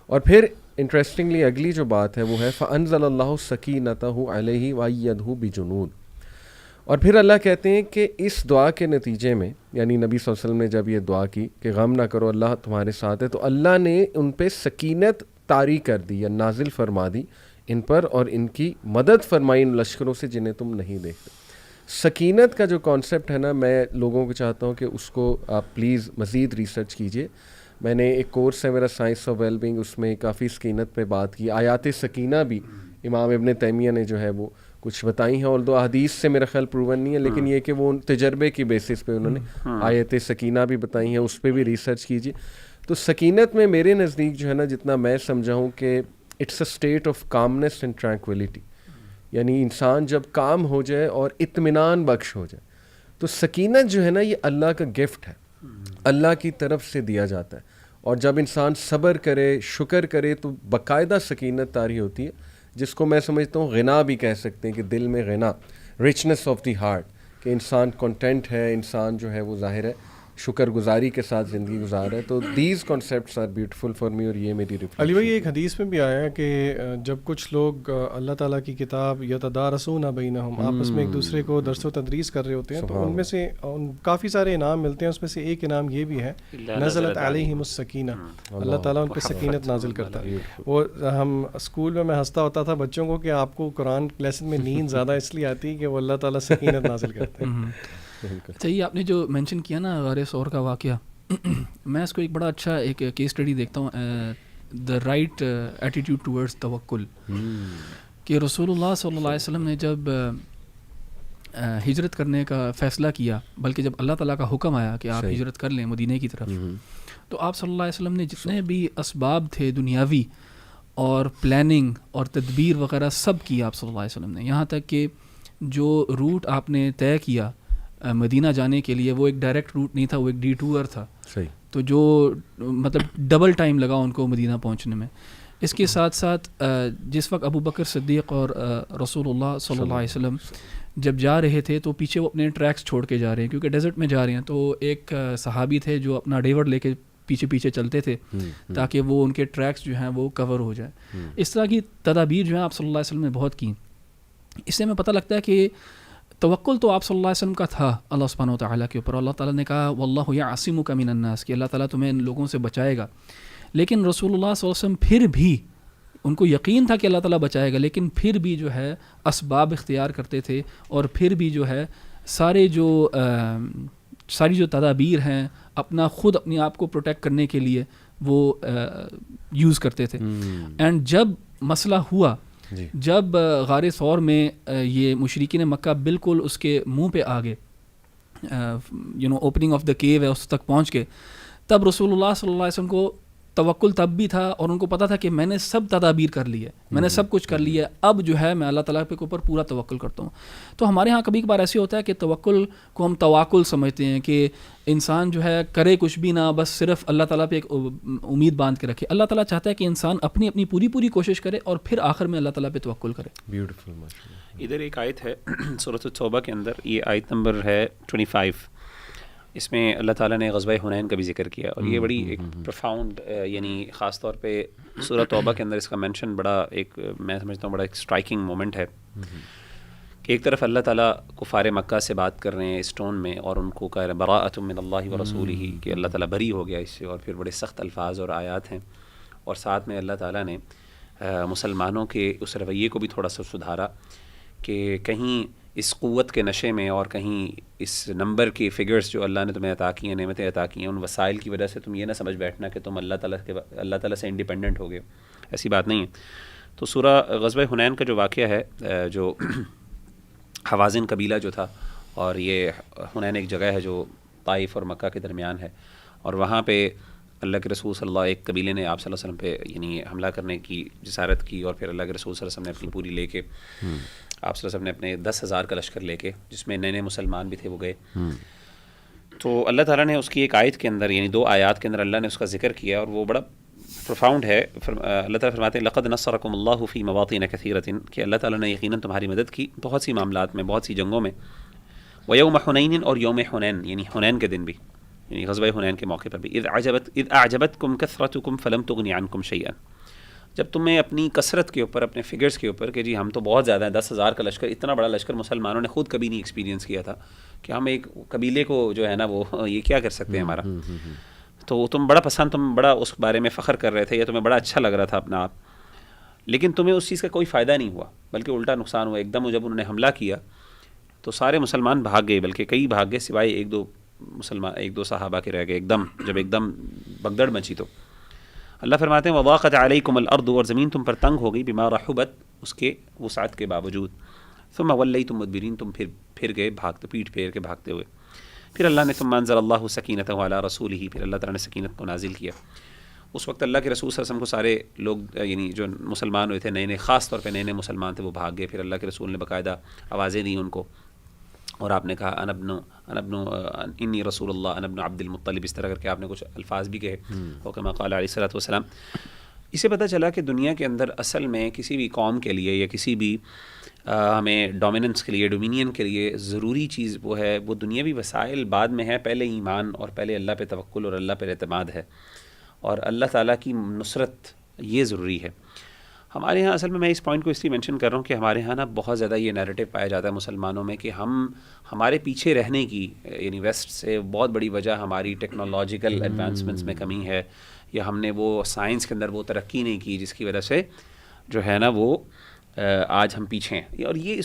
اور پھر انٹرسٹنگلی اگلی جو بات ہے وہ ہے فَأَنزَلَ اللَّهُ سَكِينَتَهُ عَلَيْهِ وَأَيَّدَهُ بِجُنُودٍ. اور پھر اللہ کہتے ہیں کہ اس دعا کے نتیجے میں, یعنی نبی صلی اللہ علیہ وسلم نے جب یہ دعا کی کہ غم نہ کرو, اللہ تمہارے ساتھ ہے, تو اللہ نے ان پہ سکینت طاری کر دی یا نازل فرما دی ان پر, اور ان کی مدد فرمائی ان لشکروں سے جنہیں تم نہیں دیکھتے. سکینت کا جو کانسیپٹ ہے نا, میں لوگوں کو چاہتا ہوں کہ اس کو آپ پلیز مزید ریسرچ کیجئے. میں نے ایک کورس ہے میرا سائنس آف ویل بینگ, اس میں کافی سکینت پہ بات کی. آیات سکینہ بھی امام ابن تیمیہ نے جو ہے وہ کچھ بتائی ہیں، although حدیث سے میرا خیال پروون نہیں ہے، لیکن یہ کہ وہ تجربے کی بیسس پہ انہوں نے آیت سکینہ بھی بتائی ہیں، اس پہ بھی ریسرچ کیجیے. تو سکینت میں میرے نزدیک جو ہے نا، جتنا میں سمجھا ہوں کہ it's a state of calmness and tranquillity, یعنی انسان جب کام ہو جائے اور اطمینان بخش ہو جائے. تو سکینت جو ہے نا، یہ اللہ کا گفٹ ہے، اللہ کی طرف سے دیا جاتا ہے. اور جب انسان صبر کرے، شکر کرے، تو باقاعدہ سکینت طاری ہوتی ہے، جس کو میں سمجھتا ہوں غنا بھی کہہ سکتے ہیں، کہ دل میں غنا، رچنس آف دی ہارٹ، کہ انسان کنٹینٹ ہے، انسان جو ہے وہ ظاہر ہے شکر گزاری کے ساتھ زندگی گزار رہا ہے. تو these concepts are beautiful for me, اور یہ میری ریفلیکشن. علی بھائی ایک حدیث میں بھی آیا ہے کہ جب کچھ لوگ اللہ تعالیٰ کی کتاب یتدارسون بینہم، آپس میں ایک دوسرے کو درس و تدریس کر رہے ہوتے ہیں، تو ان میں سے کافی سارے انعام ملتے ہیں. اس میں سے ایک انعام یہ بھی ہے نزلت علیہم السکینہ، اللہ تعالیٰ ان پہ سکینت نازل کرتا ہے. وہ ہم اسکول میں ہنستا ہوتا تھا بچوں کو کہ آپ کو قرآن لیسن میں نیند زیادہ اس لیے آتی ہے کہ وہ اللہ تعالیٰ سکینت نازل کرتے ہیں. اچھا، یہ آپ نے جو مینشن کیا نا غار ثور کا واقعہ، میں اس کو ایک بڑا اچھا ایک کیس اسٹڈی دیکھتا ہوں، دا رائٹ ایٹیٹیوڈ ٹورڈز توکل، کہ رسول اللہ صلی اللہ علیہ وسلم نے جب ہجرت کرنے کا فیصلہ کیا، بلکہ جب اللہ تعالیٰ کا حکم آیا کہ آپ ہجرت کر لیں مدینہ کی طرف، تو آپ صلی اللہ علیہ وسلم نے جتنے بھی اسباب تھے دنیاوی اور پلاننگ اور تدبیر وغیرہ سب کی آپ صلی اللہ علیہ وسلم نے. یہاں تک کہ جو روٹ آپ نے طے کیا مدینہ جانے کے لیے، وہ ایک ڈائریکٹ روٹ نہیں تھا، وہ ایک ڈیٹور تھا. صحیح. تو جو مطلب ڈبل ٹائم لگا ان کو مدینہ پہنچنے میں. اس کے ساتھ ساتھ جس وقت ابو بکر صدیق اور رسول اللہ صلی اللہ علیہ وسلم جب جا رہے تھے، تو پیچھے وہ اپنے ٹریکس چھوڑ کے جا رہے ہیں، کیونکہ ڈیزرٹ میں جا رہے ہیں. تو ایک صحابی تھے جو اپنا ڈیور لے کے پیچھے پیچھے چلتے تھے تاکہ وہ ان کے ٹریکس جو ہیں وہ کور ہو جائے. اس طرح کی تدابیر جو ہیں آپ صلی اللہ علیہ وسلم نے بہت کی. اس سے ہمیں پتہ لگتا ہے کہ توکل تو آپ صلی اللہ علیہ وسلم کا تھا اللہ سبحانہ و تعالیٰ کے اوپر. اللہ تعالیٰ نے کہا واللہ یعصمک من الناس، کہ اللہ تعالیٰ تمہیں ان لوگوں سے بچائے گا. لیکن رسول اللہ صلی اللہ علیہ وسلم پھر بھی ان کو یقین تھا کہ اللہ تعالیٰ بچائے گا، لیکن پھر بھی جو ہے اسباب اختیار کرتے تھے، اور پھر بھی جو ہے ساری جو تدابیر ہیں اپنا خود اپنے آپ کو پروٹیکٹ کرنے کے لیے وہ یوز کرتے تھے. اینڈ جب مسئلہ ہوا، جب غار ثور میں یہ مشرکین مکہ بالکل اس کے منہ پہ آ گئے، اوپننگ آف دا کیو ہے اس تک پہنچ گئے، تب رسول اللہ صلی اللہ علیہ وسلم کو توکل تب بھی تھا، اور ان کو پتا تھا کہ میں نے سب تدابیر کر لی ہے، میں نے سب کچھ کر لیا ہے، اب جو ہے میں اللہ تعالیٰ کے اوپر پورا توکل کرتا ہوں. تو ہمارے ہاں کبھی کبھار ایسے ہوتا ہے کہ توکل کو ہم تواکل سمجھتے ہیں، کہ انسان جو ہے کرے کچھ بھی نہ، بس صرف اللہ تعالیٰ پہ ایک امید باندھ کے رکھے. اللہ تعالیٰ چاہتا ہے کہ انسان اپنی اپنی پوری کوشش کرے اور پھر آخر میں اللہ تعالیٰ پہ توکل کرے. بیوٹیفل. ماشاءاللہ. ادھر ایک آیت ہے سورۃ التوبہ کے اندر، یہ آیت نمبر ہے 25. اس میں اللہ تعالیٰ نے غزوہ حنین کا بھی ذکر کیا، اور یہ بڑی ایک پروفاؤنڈ، یعنی خاص طور پہ سورۃ توبہ کے اندر اس کا مینشن بڑا ایک، میں سمجھتا ہوں بڑا ایک اسٹرائکنگ مومنٹ ہے، کہ ایک طرف اللہ تعالیٰ کفار مکہ سے بات کر رہے ہیں اس ٹون میں، اور ان کو کہہ رہے ہیں براءۃ من اللہ ورسولہ، کہ اللہ تعالیٰ بری ہو گیا اس سے، اور پھر بڑے سخت الفاظ اور آیات ہیں. اور ساتھ میں اللہ تعالیٰ نے مسلمانوں کے اس رویے کو بھی تھوڑا سا سدھارا، کہ کہیں اس قوت کے نشے میں اور کہیں اس نمبر کی فگرز جو اللہ نے تمہیں عطا کی ہیں، نعمتیں عطا کی ہیں، ان وسائل کی وجہ سے تم یہ نہ سمجھ بیٹھنا کہ تم اللہ تعالیٰ سے انڈیپینڈنٹ ہو گئے. ایسی بات نہیں ہے. تو سورہ غزوہ حنین کا جو واقعہ ہے، جو حوازن قبیلہ جو تھا، اور یہ حنین ایک جگہ ہے جو طائف اور مکہ کے درمیان ہے، اور وہاں پہ اللہ کے رسول صلی اللہ، ایک قبیلے نے آپ صلی اللہ علیہ وسلم پہ یعنی حملہ کرنے کی جسارت کی، اور پھر اللہ کے رسول صلی اللہ علیہ وسلم نے اپنی پوری لے کے، آپ صلی اللہ علیہ وسلم نے اپنے 10,000 کا لشکر لے کے، جس میں نئے مسلمان بھی تھے، وہ گئے. تو اللہ تعالیٰ نے اس کی ایک آیت کے اندر، یعنی 2 آیات کے اندر اللہ نے اس کا ذکر کیا، اور وہ بڑا پروفاؤنڈ ہے. اللہ تعالیٰ فرماتے ہیں لقد نصرکم اللہ فی مواطن کثیرۃ، کہ اللہ تعالیٰ نے یقیناً تمہاری مدد کی بہت سی معاملات میں، بہت سی جنگوں میں. ویوم حنین، اور یوم حنین یعنی حنین کے دن بھی، یعنی غزوہ حنین کے موقع پر بھی. اذ اعجبتکم کثرتکم فلم تغنی عنکم شیئا، جب تمہیں اپنی کثرت کے اوپر، اپنے فگرز کے اوپر، کہ جی ہم تو بہت زیادہ ہیں، 10,000 کا لشکر، اتنا بڑا لشکر مسلمانوں نے خود کبھی نہیں ایکسپیرینس کیا تھا، کہ ہم ایک قبیلے کو جو ہے نا وہ یہ کیا کر سکتے ہیں ہمارا. تو تم بڑا پسند، تم بڑا اس بارے میں فخر کر رہے تھے، یا تمہیں بڑا اچھا لگ رہا تھا اپنا آپ، لیکن تمہیں اس چیز کا کوئی فائدہ نہیں ہوا، بلکہ الٹا نقصان ہوا. ایک دم جب انہوں نے حملہ کیا تو سارے مسلمان بھاگ گئے، بلکہ کئی بھاگ گئے، سوائے ایک دو صحابہ کے رہ گئے. جب ایک دم بگدڑ مچی تو اللہ فرماتے ہیں وضاقت علیکم الارض، اور زمین تم پر تنگ ہو گئی، بما رحبت، اس کے وسعت کے باوجود. ثم ولیتم مدبرین، تم پھر گئے بھاگتے، پیٹھ پھیر کے بھاگتے ہوئے. پھر اللہ نے ثم انزل اللہ سکینتہ علی رسولہ، پھر اللہ تعالیٰ نے سکینت کو نازل کیا. اس وقت اللہ کے رسول صلی اللہ علیہ وسلم کو سارے لوگ یعنی جو مسلمان ہوئے تھے نئے نئے، خاص طور پہ نئے نئے مسلمان تھے، وہ بھاگ گئے. پھر اللہ کے رسول نے باقاعدہ آوازیں دی ان کو، اور آپ نے کہا انا ابن انی رسول اللہ انا ابن عبد المطلب، اس طرح کر کے آپ نے کچھ الفاظ بھی کہے. اور کما قال علیہ الصلوۃ والسلام. اسے پتہ چلا کہ دنیا کے اندر اصل میں کسی بھی قوم کے لیے یا کسی بھی ہمیں ڈومیننس کے لیے، ڈومینین کے لیے ضروری چیز وہ ہے، وہ دنیاوی وسائل بعد میں ہے، پہلے ایمان اور پہلے اللہ پہ توکل اور اللہ پہ اعتماد ہے، اور اللہ تعالیٰ کی نصرت یہ ضروری ہے. ہمارے ہاں اصل میں اس پوائنٹ کو اس لیے مینشن کر رہا ہوں کہ ہمارے ہاں نا بہت زیادہ یہ نیریٹو پایا جاتا ہے مسلمانوں میں کہ ہمارے پیچھے رہنے کی یعنی ویسٹ سے بہت بڑی وجہ ہماری ٹیکنالوجیکل ایڈوانسمنٹس میں کمی ہے، یا ہم نے وہ سائنس کے اندر وہ ترقی نہیں کی جس کی وجہ سے جو ہے نا وہ آج ہم پیچھے ہیں. اور یہ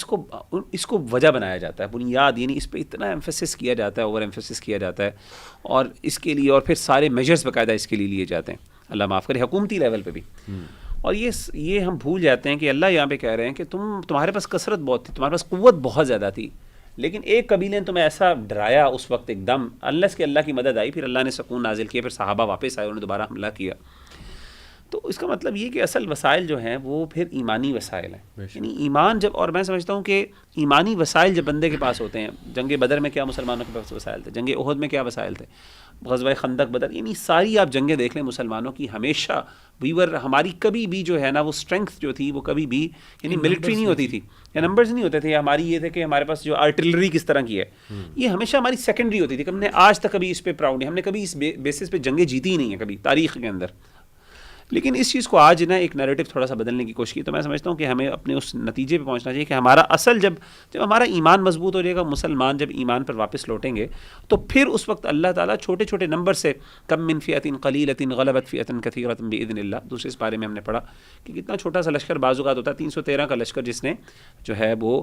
اس کو وجہ بنایا جاتا ہے، بنیاد، یعنی اس پہ اتنا ایمفیسس کیا جاتا ہے، اوور ایمفیسس کیا جاتا ہے، اور اس کے لیے اور پھر سارے میجرز باقاعدہ اس کے لیے لیے جاتے ہیں، اللہ معاف کرے حکومتی لیول پہ بھی. اور یہ ہم بھول جاتے ہیں کہ اللہ یہاں پہ کہہ رہے ہیں کہ تمہارے پاس کثرت بہت تھی، تمہارے پاس قوت بہت زیادہ تھی، لیکن ایک قبیلے نے تمہیں ایسا ڈرایا اس وقت ایک دم، انلیس کہ اللہ کی مدد آئی، پھر اللہ نے سکون نازل کیا، پھر صحابہ واپس آئے، انہوں نے دوبارہ حملہ کیا. تو اس کا مطلب یہ کہ اصل وسائل جو ہیں وہ پھر ایمانی وسائل ہیں. یعنی ایمان جب، اور میں سمجھتا ہوں کہ ایمانی وسائل جب بندے کے پاس ہوتے ہیں، جنگ بدر میں کیا مسلمانوں کے پاس وسائل تھے، جنگ احد میں کیا وسائل تھے، غزوہ خندق، بدر، یعنی ساری آپ جنگیں دیکھ لیں مسلمانوں کی، ہمیشہ ہماری کبھی بھی جو ہے نا وہ اسٹرینتھ جو تھی وہ کبھی بھی یعنی ملٹری نہیں ہوتی تھی، یا نمبرز نہیں ہوتے تھے، یا ہماری یہ تھے کہ ہمارے پاس جو آرٹلری کس طرح کی ہے، یہ ہمیشہ ہماری سیکنڈری ہوتی تھی. ہم نے آج تک کبھی اس پہ پراؤڈ نہیں، ہم نے کبھی اس بیسس پہ جنگیں جیتی ہی نہیں ہیں کبھی تاریخ کے اندر. لیکن اس چیز کو آج نا ایک نیریٹو تھوڑا سا بدلنے کی کوشش کی. تو میں سمجھتا ہوں کہ ہمیں اپنے اس نتیجے پہ پہنچنا چاہیے کہ ہمارا اصل جب ہمارا ایمان مضبوط ہو جائے گا، مسلمان جب ایمان پر واپس لوٹیں گے، تو پھر اس وقت اللہ تعالیٰ چھوٹے چھوٹے نمبر سے کم من فئۃ قلیلۃ غلبت فئۃ کثیرۃ بإذن اللہ، دوسرے اس بارے میں ہم نے پڑھا کہ کتنا چھوٹا سا لشکر بعض اوقات ہوتا ہے، 313 کا لشکر جس نے جو ہے وہ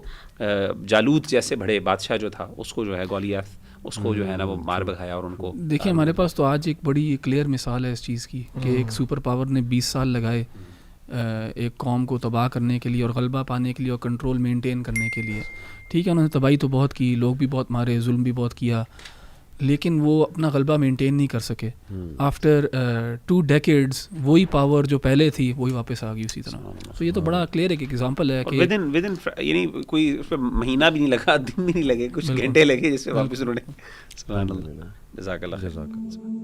جالوت جیسے بڑے بادشاہ جو تھا اس کو جو ہے گولیات اس کو جو ہے نا وہ مار بھگایا. اور ان کو دیکھیں ہمارے پاس تو آج ایک بڑی کلیئر مثال ہے اس چیز کی کہ ایک سپر پاور نے 20 سال لگائے ایک قوم کو تباہ کرنے کے لیے اور غلبہ پانے کے لیے اور کنٹرول مینٹین کرنے کے لیے. ٹھیک ہے انہوں نے تباہی تو بہت کی، لوگ بھی بہت مارے، ظلم بھی بہت کیا، لیکن وہ اپنا غلبہ مینٹین نہیں کر سکے. آفٹر 2 decades وہی پاور جو پہلے تھی وہی واپس آ گئی اسی طرح. تو یہ تو بڑا کلیئر ایک ایگزامپل ہے کہ ودن یعنی کوئی اس پہ مہینہ بھی نہیں لگا، دن بھی نہیں لگے، کچھ گھنٹے لگے جس سے واپس انہوں نے. سبحان اللہ، جزاک اللہ.